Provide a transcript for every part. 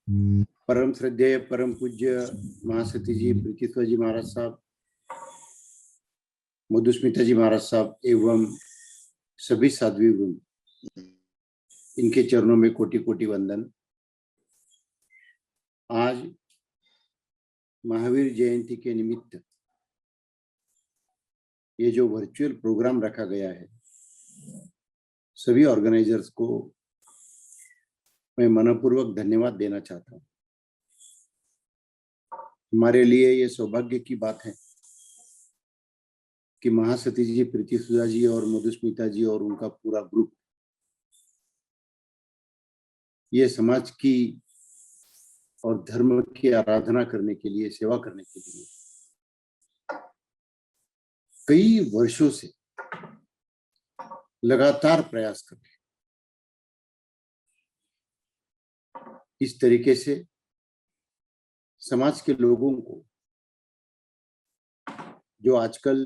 परम श्रद्धेय परम पूज्य महासती जी प्रीतिश्वर जी महाराज साहब, मधुस्मिता जी महाराज साहब एवं सभी साध्वी वृंद, इनके चरणों में कोटि कोटि वंदन। आज महावीर जयंती के निमित्त ये जो वर्चुअल प्रोग्राम रखा गया है, सभी ऑर्गेनाइजर्स को मैं मनपूर्वक धन्यवाद देना चाहता हूँ। हमारे लिए ये सौभाग्य की बात है कि महासती जी प्रीतिसुधा जी और मधुस्मिता जी और उनका पूरा ग्रुप ये समाज की और धर्म की आराधना करने के लिए, सेवा करने के लिए कई वर्षों से लगातार प्रयास कर रहे हैं। इस तरीके से समाज के लोगों को, जो आजकल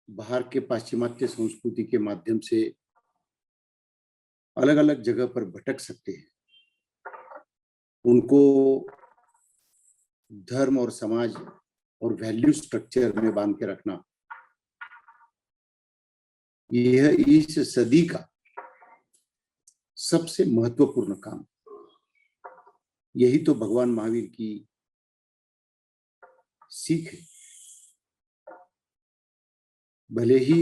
बाहर के पाश्चिमात्य संस्कृति के माध्यम से अलग अलग जगह पर भटक सकते हैं, उनको धर्म और समाज और वैल्यू स्ट्रक्चर में बांध के रखना, यह इस सदी का सबसे महत्वपूर्ण काम। यही तो भगवान महावीर की सीख है। भले ही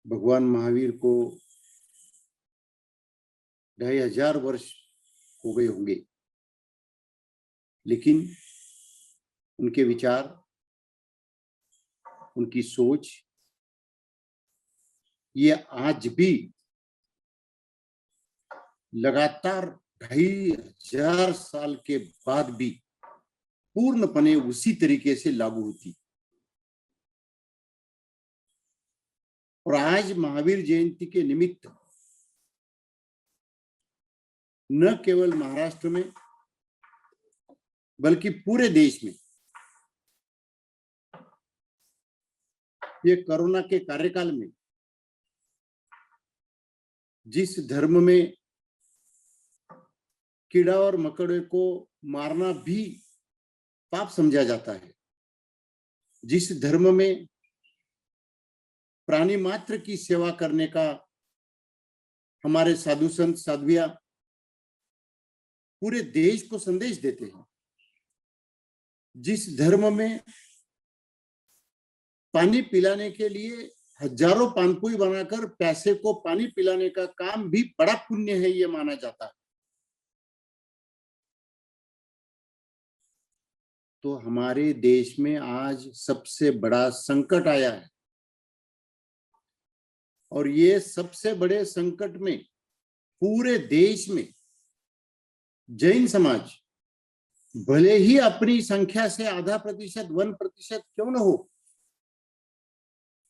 भगवान महावीर को 2500 वर्ष हो गए होंगे, लेकिन उनके विचार, उनकी सोच, ये आज भी लगातार 2500 साल के बाद भी पूर्णपने उसी तरीके से लागू होती। और आज महावीर जयंती के निमित्त न केवल महाराष्ट्र में बल्कि पूरे देश में ये कोरोना के कार्यकाल में जिस धर्म में कीड़ा और मकोड़े को मारना भी पाप समझा जाता है, जिस धर्म में प्राणी मात्र की सेवा करने का हमारे साधु संत साध्वियां पूरे देश को संदेश देते हैं, जिस धर्म में पानी पिलाने के लिए हजारों पानपुई बनाकर पैसे को पानी पिलाने का काम भी बड़ा पुण्य है, ये माना जाता है, तो हमारे देश में आज सबसे बड़ा संकट आया है। और ये सबसे बड़े संकट में पूरे देश में जैन समाज भले ही अपनी संख्या से 0.5%, 1% क्यों न हो,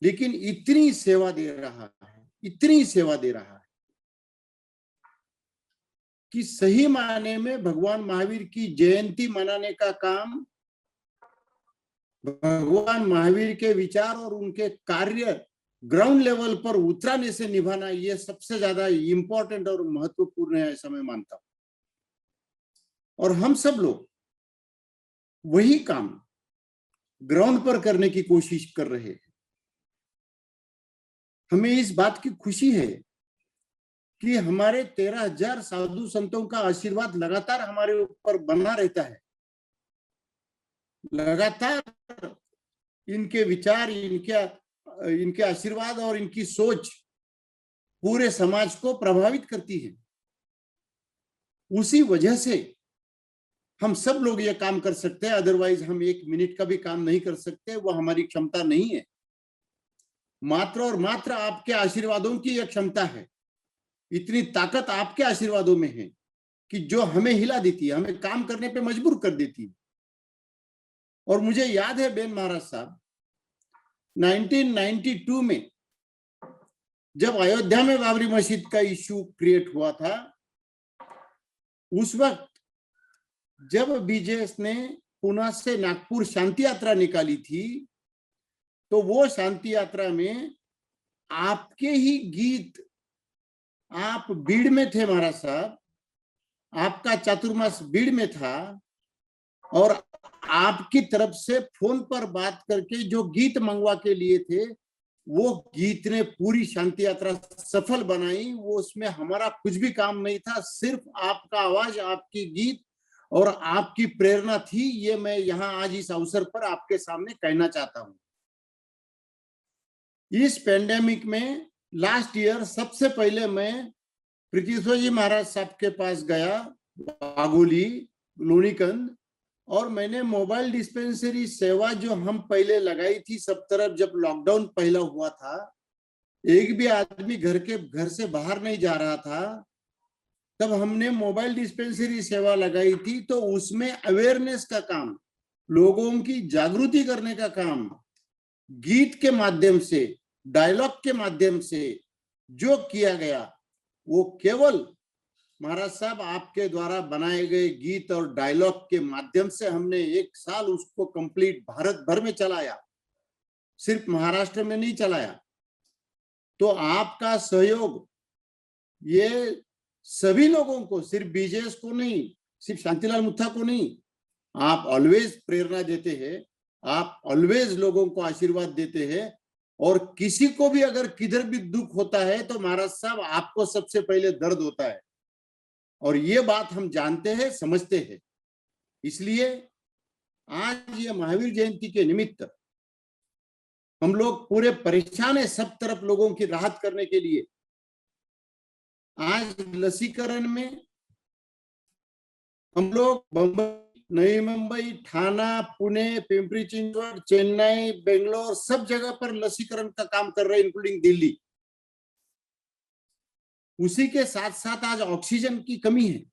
लेकिन इतनी सेवा दे रहा है, इतनी सेवा दे रहा है कि सही मायने में भगवान महावीर की जयंती मनाने का काम, भगवान महावीर के विचार और उनके कार्य ग्राउंड लेवल पर उतराने से निभाना, यह सबसे ज्यादा इंपॉर्टेंट और महत्वपूर्ण है, ऐसा मैं मानता हूं। और हम सब लोग वही काम ग्राउंड पर करने की कोशिश कर रहे हैं। हमें इस बात की खुशी है कि हमारे 13,000 साधु संतों का आशीर्वाद लगातार हमारे ऊपर बना रहता है। लगातार इनके विचार, इनके आशीर्वाद और इनकी सोच पूरे समाज को प्रभावित करती है। उसी वजह से हम सब लोग ये काम कर सकते हैं, अदरवाइज हम 1 मिनट का भी काम नहीं कर सकते, वो हमारी क्षमता नहीं है। मात्र और मात्र आपके आशीर्वादों की यह क्षमता है। इतनी ताकत आपके आशीर्वादों में है कि जो हमें हिला देती है, हमें काम करने पे मजबूर कर देती है। और मुझे याद है बेन महाराज साहब, 1992 में जब अयोध्या में बाबरी मस्जिद का इश्यू क्रिएट हुआ था, उस वक्त जब बीजेएस ने पुणे से नागपुर शांति यात्रा निकाली थी, तो वो शांति यात्रा में आपके ही गीत, आप भीड़ में थे महाराज साहब, आपका चातुर्मास भीड़ में था और आपकी तरफ से फोन पर बात करके जो गीत मंगवा के लिए थे, वो गीत ने पूरी शांति यात्रा सफल बनाई। वो उसमें हमारा कुछ भी काम नहीं था, सिर्फ आपका आवाज, आपकी गीत और आपकी प्रेरणा थी। ये मैं यहाँ आज इस अवसर पर आपके सामने कहना चाहता हूँ। इस पेंडेमिक में लास्ट ईयर सबसे पहले मैं प्रीतिश्वर जी महाराज साहब के पास गया, बागोली लूणीकंद, और मैंने मोबाइल डिस्पेंसरी सेवा जो हम पहले लगाई थी सब तरफ, जब लॉकडाउन पहला हुआ था, एक भी आदमी घर से बाहर नहीं जा रहा था, तब हमने मोबाइल डिस्पेंसरी सेवा लगाई थी। तो उसमें अवेयरनेस का काम, लोगों की जागृति करने का काम, गीत के माध्यम से, डायलॉग के माध्यम से जो किया गया, वो केवल महाराज साहब आपके द्वारा बनाए गए गीत और डायलॉग के माध्यम से हमने 1 साल उसको कंप्लीट भारत भर में चलाया, सिर्फ महाराष्ट्र में नहीं चलाया। तो आपका सहयोग ये सभी लोगों को, सिर्फ बीजेएस को नहीं, सिर्फ शांतिलाल मुत्था को नहीं, आप ऑलवेज प्रेरणा देते हैं, आप ऑलवेज लोगों को आशीर्वाद देते हैं। और किसी को भी अगर किधर भी दुख होता है तो महाराज साहब आपको सबसे पहले दर्द होता है, और ये बात हम जानते हैं, समझते हैं। इसलिए आज ये महावीर जयंती के निमित्त हम लोग पूरे परेशान है, सब तरफ लोगों की राहत करने के लिए। आज लसीकरण में हम लोग बंबई, नई मुंबई, ठाणा, पुणे, पिंपरी चिंचवड, चेन्नई, बेंगलोर, सब जगह पर लसीकरण का काम कर रहे हैं, इंक्लूडिंग दिल्ली। उसी के साथ साथ आज ऑक्सीजन की कमी है,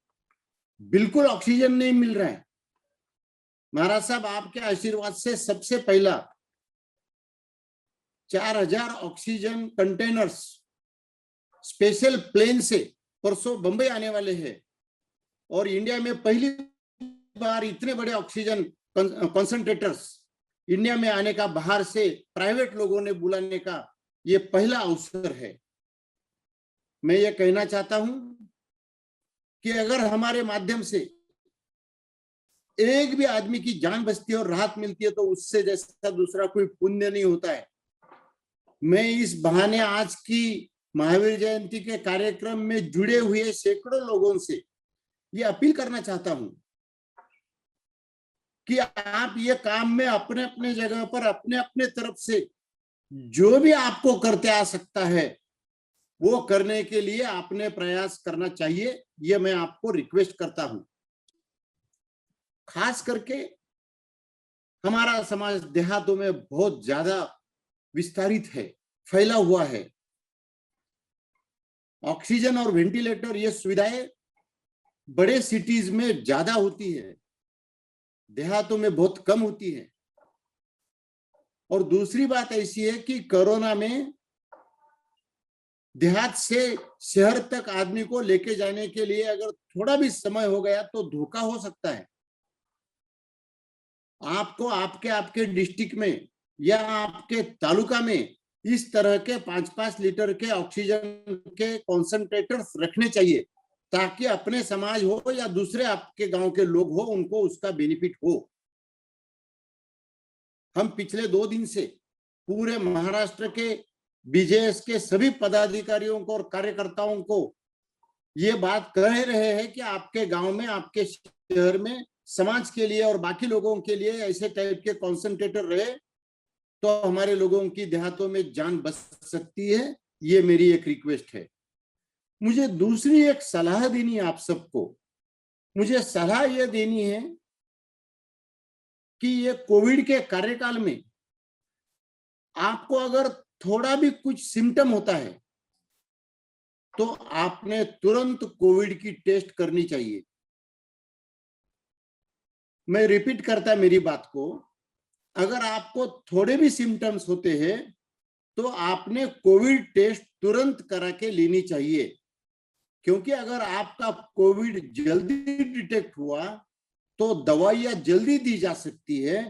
बिल्कुल ऑक्सीजन नहीं मिल रहा है। महाराज साहब आपके आशीर्वाद से सबसे पहला 4000 ऑक्सीजन कंटेनर्स स्पेशल प्लेन से परसों बंबई आने वाले हैं, और इंडिया में पहली बार इतने बड़े ऑक्सीजन कंसंट्रेटर्स इंडिया में आने का, बाहर से प्राइवेट लोगों ने बुलाने का ये पहला अवसर है। मैं ये कहना चाहता हूं कि अगर हमारे माध्यम से एक भी आदमी की जान बचती है और राहत मिलती है तो उससे जैसा दूसरा कोई पुण्य नहीं होता है। मैं इस बहाने आज की महावीर जयंती के कार्यक्रम में जुड़े हुए सैकड़ों लोगों से ये अपील करना चाहता हूं कि आप ये काम में अपने अपने जगह पर, अपने अपने तरफ से जो भी आपको करते आ सकता है वो करने के लिए आपने प्रयास करना चाहिए। ये मैं आपको रिक्वेस्ट करता हूं। खास करके हमारा समाज देहातों में बहुत ज्यादा विस्तारित है, फैला हुआ है। ऑक्सीजन और वेंटिलेटर ये सुविधाएं बड़े सिटीज में ज्यादा होती है, देहातों में बहुत कम होती है। और दूसरी बात ऐसी है कि कोरोना में देहात से शहर तक आदमी को लेके जाने के लिए अगर थोड़ा भी समय हो गया तो धोखा हो सकता है। आपको आपके डिस्ट्रिक्ट में या आपके तालुका में इस तरह के 5-5 लीटर के ऑक्सीजन के कॉन्सेंट्रेटर्स रखने चाहिए, ताकि अपने समाज हो या दूसरे आपके गांव के लोग हो, उनको उसका बेनिफिट हो। हम पिछले 2 दिन से पूरे महाराष्ट्र के बीजेएस के सभी पदाधिकारियों को और कार्यकर्ताओं को ये बात कह रहे हैं कि आपके गांव में, आपके शहर में समाज के लिए और बाकी लोगों के लिए ऐसे टाइप के कॉन्सेंट्रेटर रहे तो हमारे लोगों की देहातों में जान बच सकती है। ये मेरी एक रिक्वेस्ट है। मुझे दूसरी एक सलाह देनी है आप सबको। मुझे सलाह यह देनी है कि ये कोविड के कार्यकाल में आपको अगर थोड़ा भी कुछ सिम्टम होता है तो आपने तुरंत कोविड की टेस्ट करनी चाहिए। मैं रिपीट करता मेरी बात को, अगर आपको थोड़े भी सिम्टम्स होते हैं तो आपने कोविड टेस्ट तुरंत करा के लेनी चाहिए, क्योंकि अगर आपका कोविड जल्दी डिटेक्ट हुआ तो दवाइयां जल्दी दी जा सकती है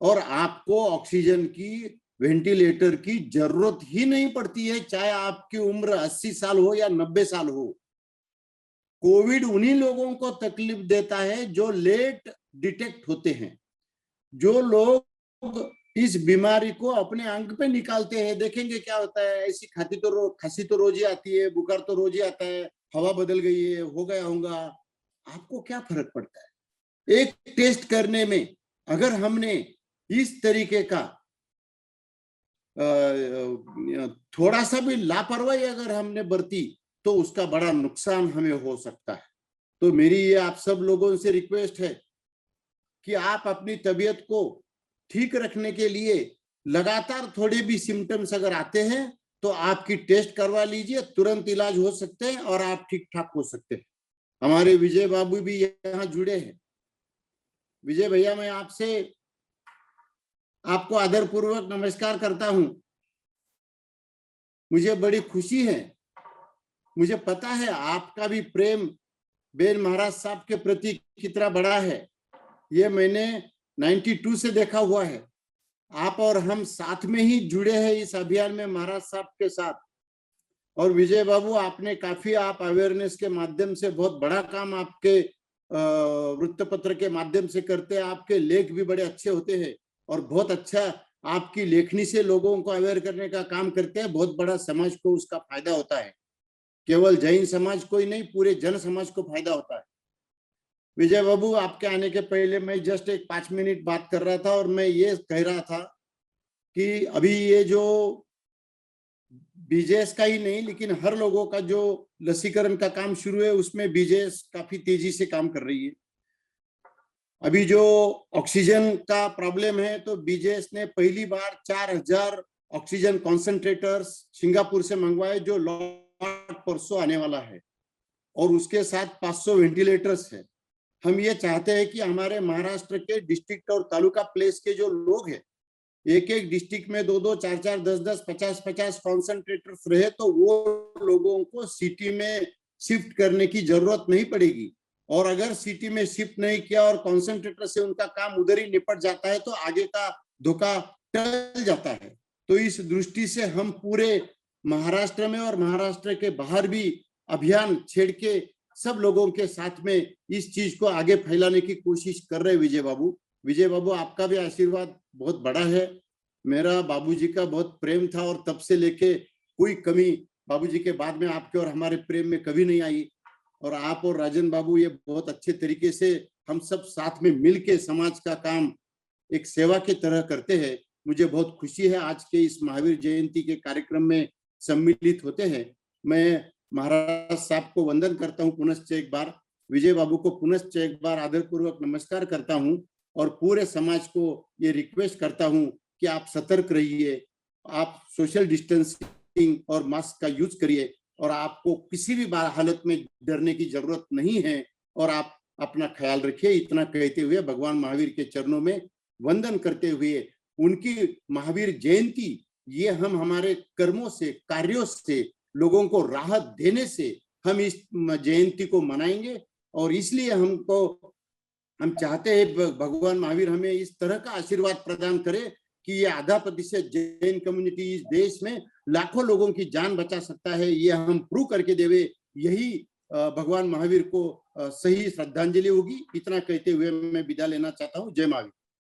और आपको ऑक्सीजन की, वेंटिलेटर की जरूरत ही नहीं पड़ती है, चाहे आपकी उम्र 80 साल हो या 90 साल हो। कोविड उन्हीं लोगों को तकलीफ देता है जो लेट डिटेक्ट होते हैं, जो लोग इस बीमारी को अपने अंग पे निकालते हैं। देखेंगे क्या होता है, ऐसी खांसी तो रोज ही आती है, बुखार तो रोज ही आता है, हवा बदल गई है, हो गया होगा, आपको क्या फर्क पड़ता है? एक टेस्ट करने में अगर हमने इस तरीके का थोड़ा सा भी लापरवाही अगर हमने बरती तो उसका बड़ा नुकसान हमें हो सकता है। तो मेरी ये आप सब लोगों से रिक्वेस्ट है कि आप अपनी तबीयत को ठीक रखने के लिए लगातार थोड़े भी सिम्टम्स अगर आते हैं तो आपकी टेस्ट करवा लीजिए, तुरंत इलाज हो सकते हैं और आप ठीक ठाक हो सकते हैं। हमारे विजय बाबू भी यहाँ जुड़े हैं। विजय भैया, मैं आपको आदरपूर्वक नमस्कार करता हूं। मुझे बड़ी खुशी है, मुझे पता है आपका भी प्रेम बेन महाराज साहब के प्रति कितना बड़ा है। ये मैंने 92 से देखा हुआ है। आप और हम साथ में ही जुड़े हैं इस अभियान में महाराज साहब के साथ। और विजय बाबू, आपने काफी आप अवेयरनेस के माध्यम से बहुत बड़ा काम आपके वृत्तपत्र के माध्यम से करते हैं। आपके लेख भी बड़े अच्छे होते हैं और बहुत अच्छा आपकी लेखनी से लोगों को अवेयर करने का काम करते हैं। बहुत बड़ा समाज को उसका फायदा होता है, केवल जैन समाज को ही नहीं, पूरे जन समाज को फायदा होता है। विजय बाबू, आपके आने के पहले मैं जस्ट एक 5 मिनट बात कर रहा था और मैं ये कह रहा था कि अभी ये जो बीजेएस का ही नहीं लेकिन हर लोगों का जो लसीकरण का काम शुरू है उसमें बीजेएस काफी तेजी से काम कर रही है। अभी जो ऑक्सीजन का प्रॉब्लम है तो बीजेएस ने पहली बार 4000 ऑक्सीजन कॉन्सेंट्रेटर्स सिंगापुर से मंगवाए, जो लॉट परसों आने वाला है, और उसके साथ 500 वेंटिलेटर्स है। हम ये चाहते हैं कि हमारे महाराष्ट्र के डिस्ट्रिक्ट और तालुका प्लेस के जो लोग हैं, एक एक डिस्ट्रिक्ट में 2-2, 4-4, 10-10, 50-50 कॉन्सेंट्रेटर्स रहे तो वो लोगों को सिटी में शिफ्ट करने की जरूरत नहीं पड़ेगी। और अगर सिटी में शिफ्ट नहीं किया और कॉन्सेंट्रेटर से उनका काम उधर ही निपट जाता है तो आगे का धोखा टल जाता है। तो इस दृष्टि से हम पूरे महाराष्ट्र में और महाराष्ट्र के बाहर भी अभियान छेड़ के सब लोगों के साथ में इस चीज को आगे फैलाने की कोशिश कर रहे हैं। विजय बाबू, आपका भी आशीर्वाद बहुत बड़ा है। मेरा बाबूजी का बहुत प्रेम था और तब से लेके कोई कमी बाबूजी के बाद में आपके और हमारे प्रेम में कभी नहीं आई। और आप और राजन बाबू ये बहुत अच्छे तरीके से हम सब साथ में मिलके समाज का काम एक सेवा की तरह करते हैं। मुझे बहुत खुशी है आज के इस महावीर जयंती के कार्यक्रम में सम्मिलित होते हैं। मैं महाराज साहब को वंदन करता हूँ पुनश्च एक बार, विजय बाबू को पुनश्च एक बार आदरपूर्वक नमस्कार करता हूँ और पूरे समाज को ये रिक्वेस्ट करता हूँ कि आप सतर्क रहिए, आप सोशल डिस्टेंसिंग और मास्क का यूज करिए और आपको किसी भी हालत में डरने की जरूरत नहीं है और आप अपना ख्याल रखिए। इतना कहते हुए भगवान महावीर के चरणों में वंदन करते हुए उनकी महावीर जयंती ये हम हमारे कर्मों से, कार्यों से, लोगों को राहत देने से हम इस जयंती को मनाएंगे। और इसलिए हम चाहते हैं भगवान महावीर हमें इस तरह का आशीर्वाद प्रदान करे कि ये आधा प्रतिशत जैन कम्युनिटी इस देश में लाखों लोगों की जान बचा सकता है, ये हम प्रूव करके देवे। यही भगवान महावीर को सही श्रद्धांजलि होगी। इतना कहते हुए मैं विदा लेना चाहता हूँ। जय महावीर।